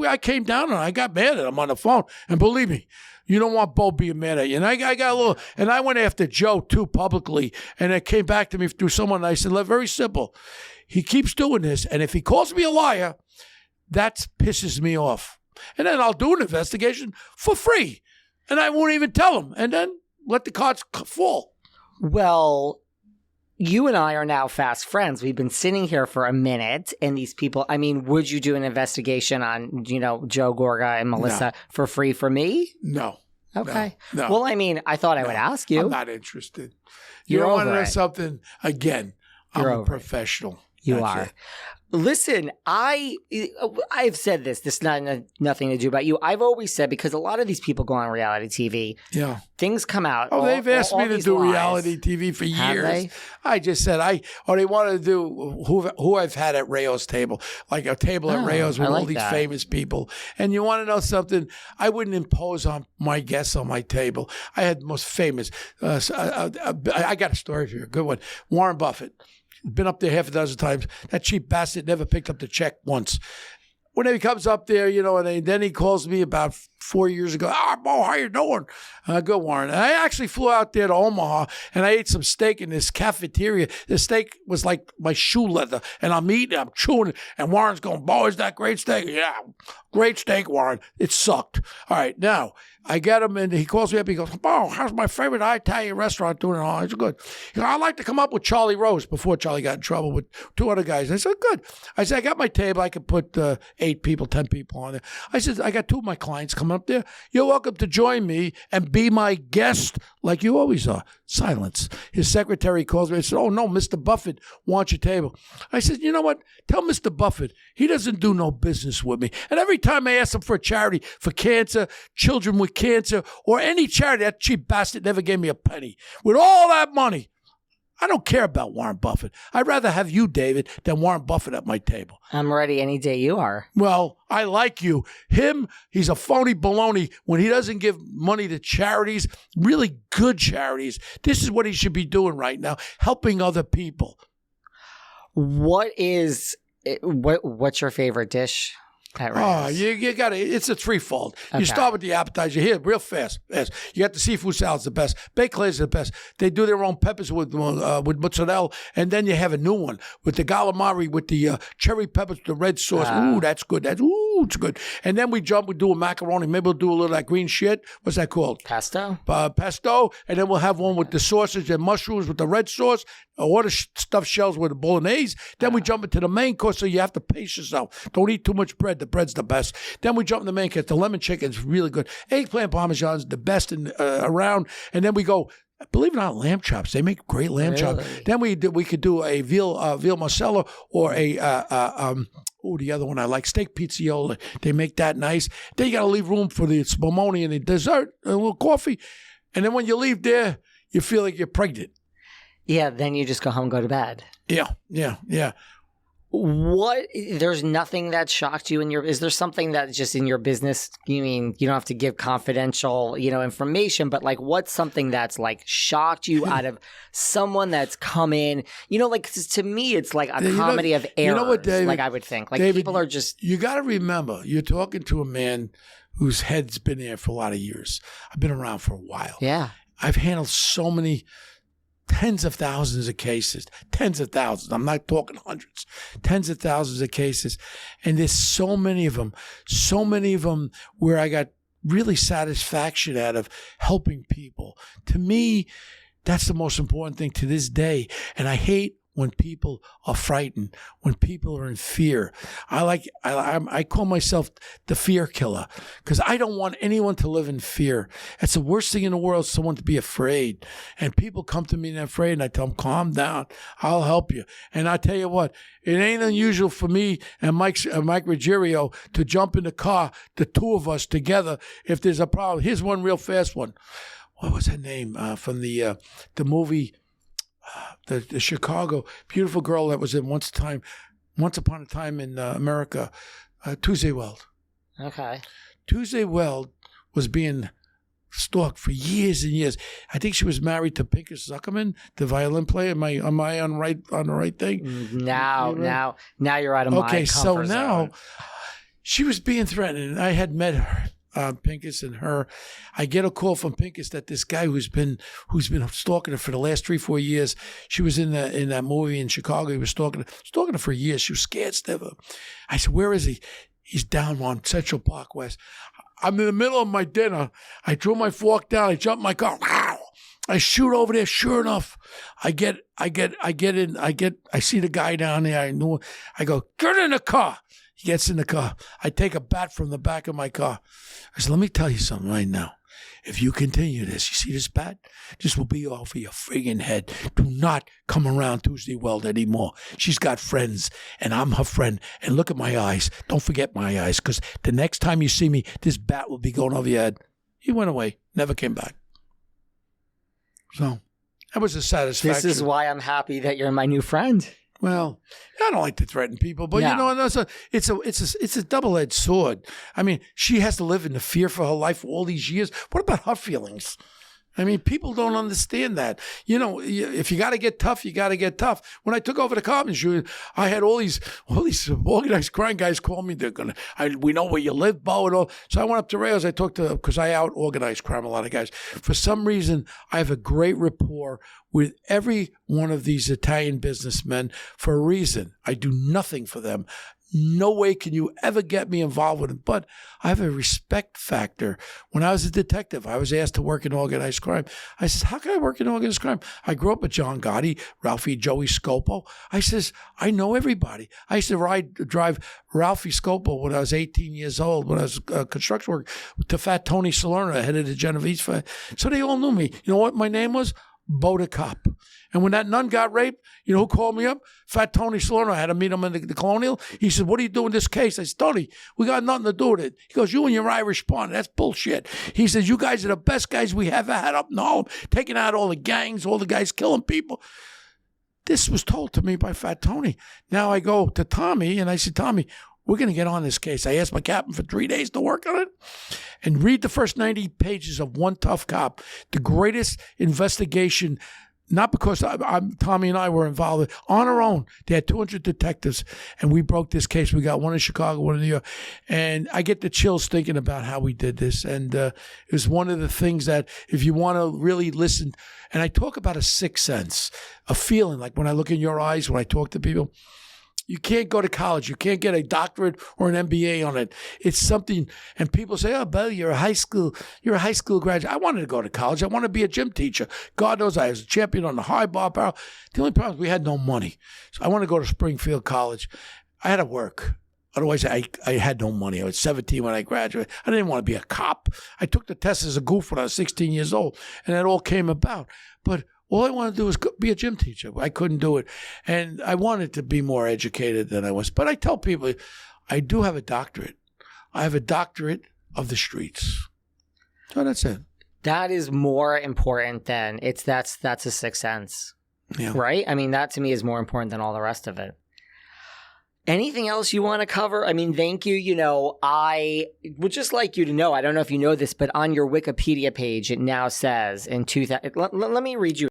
I came down and I got mad at him on the phone. And believe me, you don't want Bo being mad at you. And I got a little, and I went after Joe too publicly. And it came back to me through someone. And I said, look, very simple. He keeps doing this. And if he calls me a liar, that pisses me off. And then I'll do an investigation for free. And I won't even tell him. And then let the cards fall. Well, you and I are now fast friends. We've been sitting here for a minute, and these people, I mean, would you do an investigation on, Joe Gorga and Melissa for free for me? No. Okay. No. Well, I mean, I thought I would ask you. I'm not interested. You don't want to know something? Again, I'm a professional. You are. Listen, I've said this. This is nothing to do about you. I've always said, because a lot of these people go on reality TV. Yeah. Things come out. Oh, they've asked me to do reality TV for years. Have they? I just said they wanted to do who I've had at Rayo's table, like a table at Rayo's with all these famous people. And you want to know something? I wouldn't impose on my guests on my table. I had the most famous. I got a story for you, a good one. Warren Buffett. Been up there half a dozen times. That cheap bastard never picked up the check once. When he comes up there, and then he calls me about 4 years ago. Bo, how you doing? Good, Warren. And I actually flew out there to Omaha, and I ate some steak in this cafeteria. The steak was like my shoe leather, and I'm eating, I'm chewing it, and Warren's going, Bo, is that great steak? Yeah, great steak, Warren. It sucked. All right, now, I get him, and he calls me up. He goes, Bo, how's my favorite Italian restaurant doing? Oh, it's good. He goes, I'd like to come up with Charlie Rose before Charlie got in trouble with 2 other guys. I said, good. I said, I got my table. I could put 8 people, 10 people on there. I said, I got 2 of my clients coming up there. You're welcome to join me and be my guest like you always are. Silence. His secretary calls me and said, oh, no, Mr. Buffett wants your table. I said, you know what? Tell Mr. Buffett he doesn't do no business with me. And every time I ask him for a charity for cancer, children with cancer, or any charity, that cheap bastard never gave me a penny. With all that money, I don't care about Warren Buffett. I'd rather have you, David, than Warren Buffett at my table. I'm ready any day you are. Well, I like you. Him, he's a phony baloney when he doesn't give money to charities, really good charities. This is what he should be doing right now, helping other people. What's your favorite dish? Oh, you got to. It's a threefold. Okay. You start with the appetizer here, real fast. Yes, you got the seafood salad's the best. Baked clays are the best. They do their own peppers with mozzarella, and then you have a new one with the calamari with the cherry peppers, the red sauce. Ooh, that's good. It's good. And then we do a macaroni. Maybe we'll do a little of that green shit. What's that called? Pesto. Pesto, and then we'll have one with the sausage and mushrooms with the red sauce. Or the stuffed shells with the bolognese. Then we jump into the main course, so you have to pace yourself. Don't eat too much bread. The bread's the best. Then we jump in the main course. The lemon chicken's really good. Eggplant parmesan's the best around. And then we go, believe it or not, lamb chops. They make great lamb chops. Then we could do a veal marsala or the other one I like, steak pizzioli. They make that nice. Then you got to leave room for the spumoni and the dessert, a little coffee. And then when you leave there, you feel like you're pregnant. Yeah, then you just go home and go to bed. Yeah. There's nothing that shocked you is there something that's just in your business? You mean you don't have to give confidential, information, but like what's something that's like shocked you out of someone that's come in? To me, it's like a comedy of errors. You know what, David? Like I would think, like David, people are just. You got to remember, you're talking to a man whose head's been there for a lot of years. I've been around for a while. Yeah, I've handled so many. Tens of thousands of cases, tens of thousands. I'm not talking hundreds, tens of thousands of cases. And there's so many of them where I got really satisfaction out of helping people. To me, that's the most important thing to this day. And I hate when people are frightened, when people are in fear. I call myself the fear killer because I don't want anyone to live in fear. It's the worst thing in the world, someone to be afraid. And people come to me and they're afraid, and I tell them, calm down, I'll help you. And I tell you what, it ain't unusual for me and Mike Ruggiero to jump in the car, the 2 of us together, if there's a problem. Here's one real fast one. What was her name from the movie? The Chicago beautiful girl that was in Once Upon a Time in America, Tuesday Weld. Okay. Tuesday Weld was being stalked for years and years. I think she was married to Pinkus Zuckerman, the violin player. Am I on the right thing? Now you're out of my comfort zone. now she was being threatened. I had met her. Pincus and her. I get a call from Pincus that this guy who's been stalking her for the last 3-4 years. She was in that movie in Chicago. He was stalking her for years. She was scared stiff. I said, "Where is he?" He's down on Central Park West. I'm in the middle of my dinner. I threw my fork down. I jumped in my car. Wow! I shoot over there. Sure enough, I see the guy down there. I go, "Get in the car." He gets in the car. I take a bat from the back of my car. I said, "Let me tell you something right now. If you continue this, you see this bat? This will be off of your friggin' head. Do not come around Tuesday Weld anymore. She's got friends, and I'm her friend. And look at my eyes. Don't forget my eyes, because the next time you see me, this bat will be going over your head." He went away. Never came back. So that was a satisfaction. This is why I'm happy that you're my new friend. Well, I don't like to threaten people, but it's a double-edged sword. I mean, she has to live in the fear for her life for all these years. What about her feelings? I mean, people don't understand that. You know, if you got to get tough, you got to get tough. When I took over the cop insurance, I had all these organized crime guys call me. We know where you live, Bo, and all. So I went up to Rails. I talked to, because I out organized crime a lot of guys. For some reason, I have a great rapport with every one of these Italian businessmen for a reason. I do nothing for them. No way can you ever get me involved with it. But I have a respect factor. When I was a detective, I was asked to work in organized crime. I says, how can I work in organized crime? I grew up with John Gotti, Ralphie, Joey Scopo. I says, I know everybody. I used to drive Ralphie Scopo when I was 18 years old, when I was construction work, to Fat Tony Salerno, head of the Genovese family. So they all knew me. You know what my name was? Bo the Cop. And when that nun got raped, you know who called me up? Fat Tony Salerno. I had to meet him in the Colonial. He said, "What are you doing in this case?" I said, "Tony, we got nothing to do with it." He goes, "You and your Irish partner, that's bullshit." He says, "You guys are the best guys we ever had up in Harlem, taking out all the gangs, all the guys killing people." This was told to me by Fat Tony. Now I go to Tommy and I said, "Tommy, we're going to get on this case." I asked my captain for 3 days to work on it and read the first 90 pages of One Tough Cop, the greatest investigation, not because Tommy and I were involved, on our own. They had 200 detectives, and we broke this case. We got one in Chicago, one in New York. And I get the chills thinking about how we did this. And it was one of the things that if you want to really listen, and I talk about a sixth sense, a feeling, like when I look in your eyes, when I talk to people. You can't go to college. You can't get a doctorate or an MBA on it. It's something, and people say, "Oh, Bill, you're a high school graduate." I wanted to go to college. I wanted to be a gym teacher. God knows I was a champion on the high bar barrel. The only problem is we had no money. So I want to go to Springfield College. I had to work. Otherwise, I had no money. I was 17 when I graduated. I didn't want to be a cop. I took the test as a goof when I was 16 years old, and that all came about. But all I wanted to do was be a gym teacher. I couldn't do it. And I wanted to be more educated than I was. But I tell people, I do have a doctorate. I have a doctorate of the streets. So that's it. That is more important than that's a sixth sense. Yeah. Right? I mean, that to me is more important than all the rest of it. Anything else you want to cover? I mean, thank you. You know, I would just like you to know, I don't know if you know this, but on your Wikipedia page, it now says in 2000, let me read you